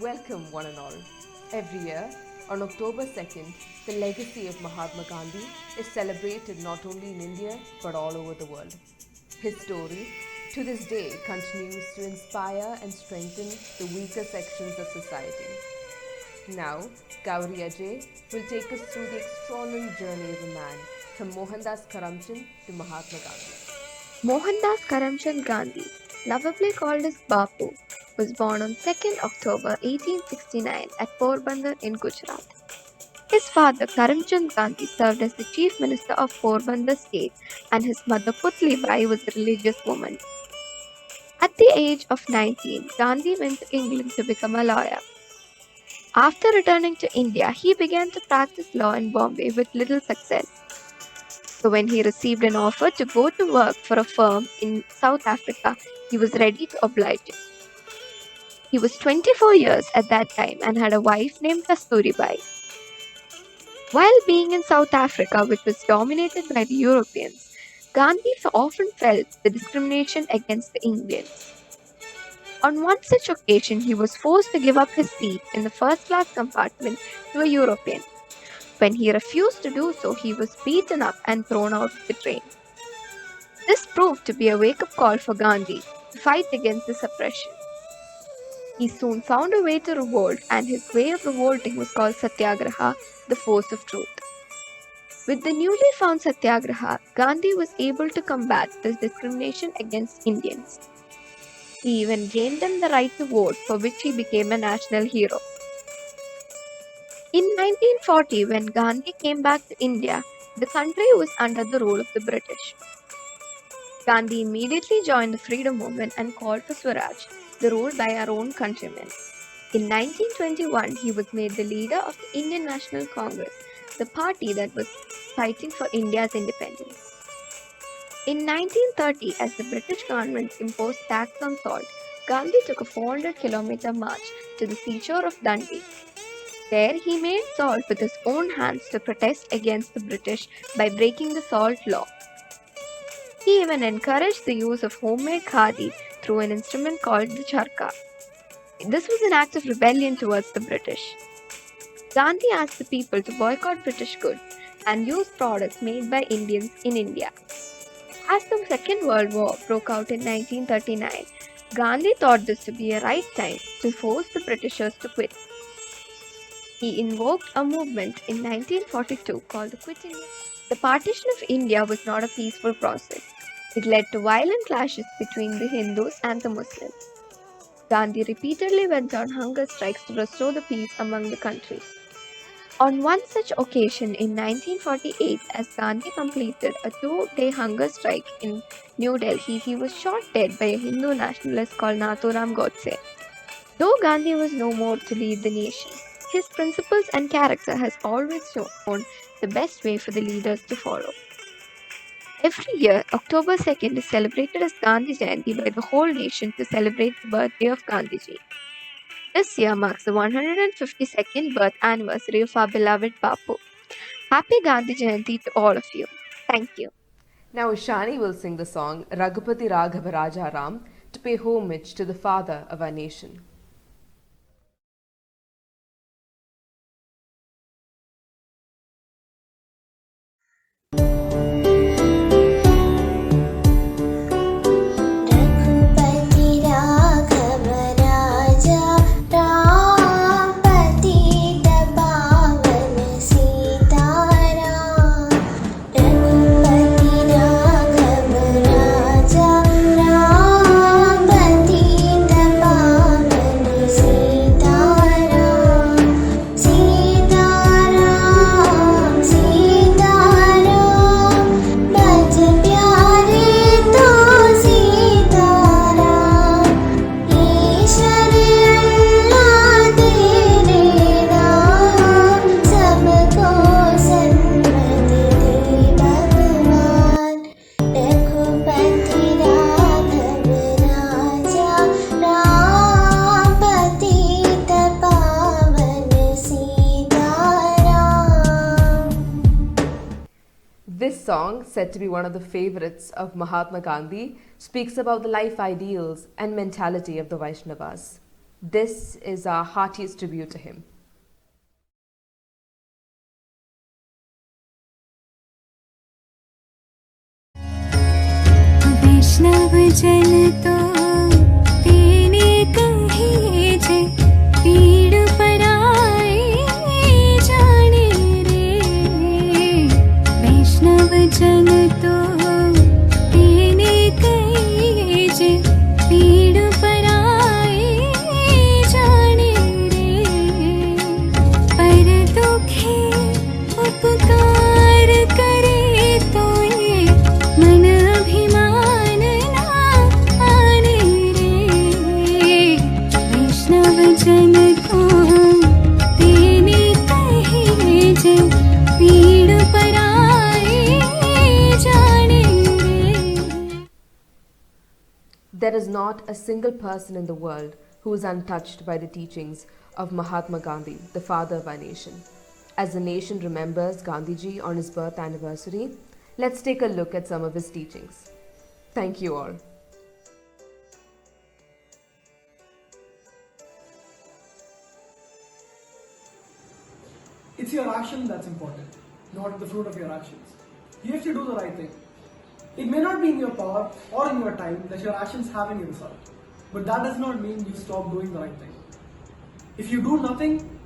Welcome, one and all. Every year, on October 2nd, the legacy of Mahatma Gandhi is celebrated not only in India but all over the world. His story, to this day, continues to inspire and strengthen the weaker sections of society. Now, Gauri Ajay will take us through the extraordinary journey of a man from Mohandas Karamchand to Mahatma Gandhi. Mohandas Karamchand Gandhi, lovably called as Bapu, was born on 2nd October 1869 at Porbandar in Gujarat. His father Karamchand Gandhi served as the chief minister of Porbandar state and his mother Putli Bai was a religious woman. At the age of 19, Gandhi went to England to become a lawyer. After returning to India, he began to practice law in Bombay with little success. So when he received an offer to go to work for a firm in South Africa, he was ready to oblige it. He was 24 years at that time and had a wife named Kasturibai. While being in South Africa, which was dominated by the Europeans, Gandhi often felt the discrimination against the Indians. On one such occasion, he was forced to give up his seat in the first class compartment to a European. When he refused to do so, he was beaten up and thrown out of the train. This proved to be a wake-up call for Gandhi to fight against this oppression. He soon found a way to revolt, and his way of revolting was called Satyagraha, the force of truth. With the newly found Satyagraha, Gandhi was able to combat this discrimination against Indians. He even gained them the right to vote, for which he became a national hero. In 1940, when Gandhi came back to India, the country was under the rule of the British. Gandhi immediately joined the freedom movement and called for Swaraj, the rule by our own countrymen. In 1921, he was made the leader of the Indian National Congress, the party that was fighting for India's independence. In 1930, as the British government imposed tax on salt, Gandhi took a 400-kilometer march to the seashore of Dundee. There, he made salt with his own hands to protest against the British by breaking the salt law. He even encouraged the use of homemade khadi through an instrument called the charkha. This was an act of rebellion towards the British. Gandhi asked the people to boycott British goods and use products made by Indians in India. As the Second World War broke out in 1939, Gandhi thought this to be a right time to force the Britishers to quit. He invoked a movement in 1942 called the Quit India. The partition of India was not a peaceful process. It led to violent clashes between the Hindus and the Muslims. Gandhi repeatedly went on hunger strikes to restore the peace among the country. On one such occasion in 1948, as Gandhi completed a 2-day hunger strike in New Delhi, he was shot dead by a Hindu nationalist called Nathuram Godse. Though Gandhi was no more to lead the nation, his principles and character has always shown the best way for the leaders to follow. Every year, October 2nd is celebrated as Gandhi Jayanti by the whole nation to celebrate the birthday of Gandhiji. This year marks the 152nd birth anniversary of our beloved Bapu. Happy Gandhi Jayanti to all of you. Thank you. Now, Ishani will sing the song Raghupati Raghava Raja Ram to pay homage to the father of our nation. Raghupati Raghav राजा राम पतित पावन सीताराम रघुपति राघव राजा राम पतित पावन सीताराम सीताराम सीताराम बज प्यारे तो सीताराम ईश्वर अल्लाह तेरे नाम सबको सन्मति दे भगवान रघुपति राघव राजा राम पतित पावन Sitaram. This song, said to be one of the favorites of Mahatma Gandhi, speaks about the life ideals and mentality of the Vaishnavas. This is our heartiest tribute to him. वैष्णव जन तो तेने कहिए जे पीड़ पराए जाने रे। वैष्णव जन तो तेने कहिए जे पीड़ पराए जाने रे। पर दुखे उपकार करे तो ये मन अभिमान ना आने रे। वैष्णव जन को तेने कहिए जे पीड़ पराए जाने रे। There is not a single person in the world who is untouched by the teachings of Mahatma Gandhi, the father of our nation. As the nation remembers Gandhiji on his birth anniversary, let's take a look at some of his teachings. Thank you all. It's your action that's important, not the fruit of your actions. You have to do the right thing. It may not be in your power or in your time that your actions have any result, but that does not mean you stop doing the right thing. If you do nothing,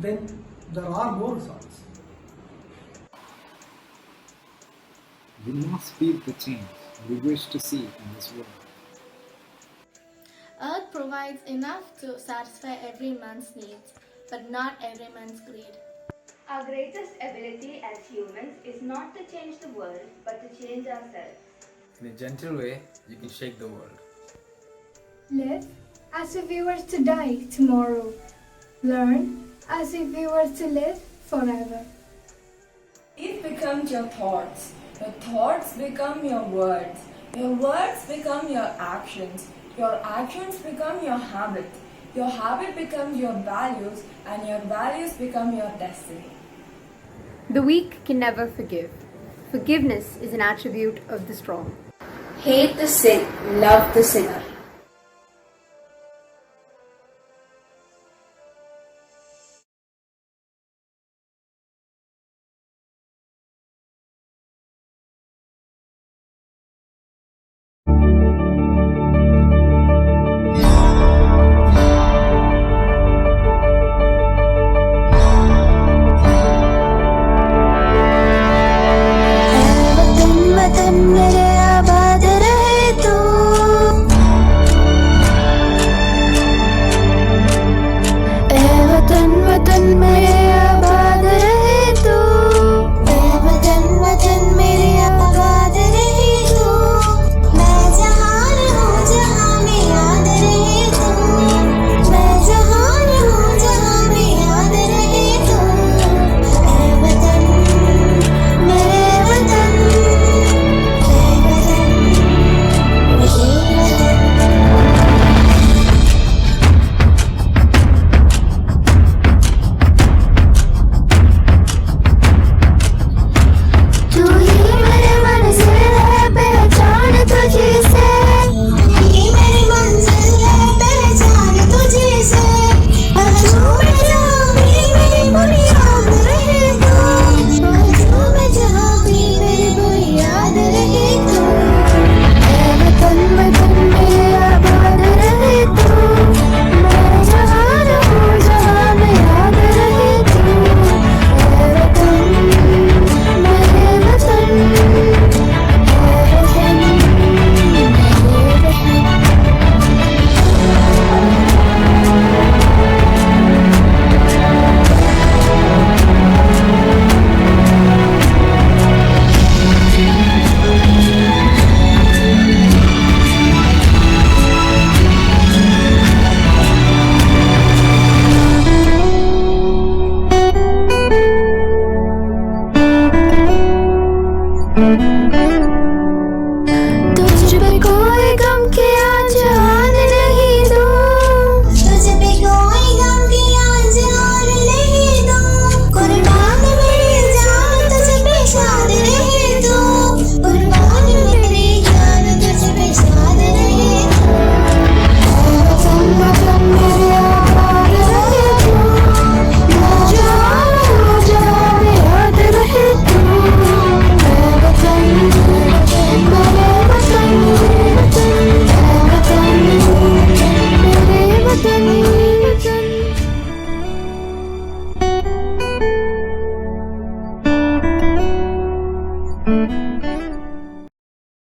then there are no results. We must be the change we wish to see in this world. Earth provides enough to satisfy every man's needs, but not every man's greed. Our greatest ability as humans is not to change the world, but to change ourselves. In a gentle way, you can shake the world. Live as if we were to die tomorrow. Learn as if we were to live forever. It becomes your thoughts become your words become your actions become your habit becomes your values, and your values become your destiny. The weak can never forgive. Forgiveness is an attribute of the strong. Hate the sick, love the sinner. वतन वतन मेरे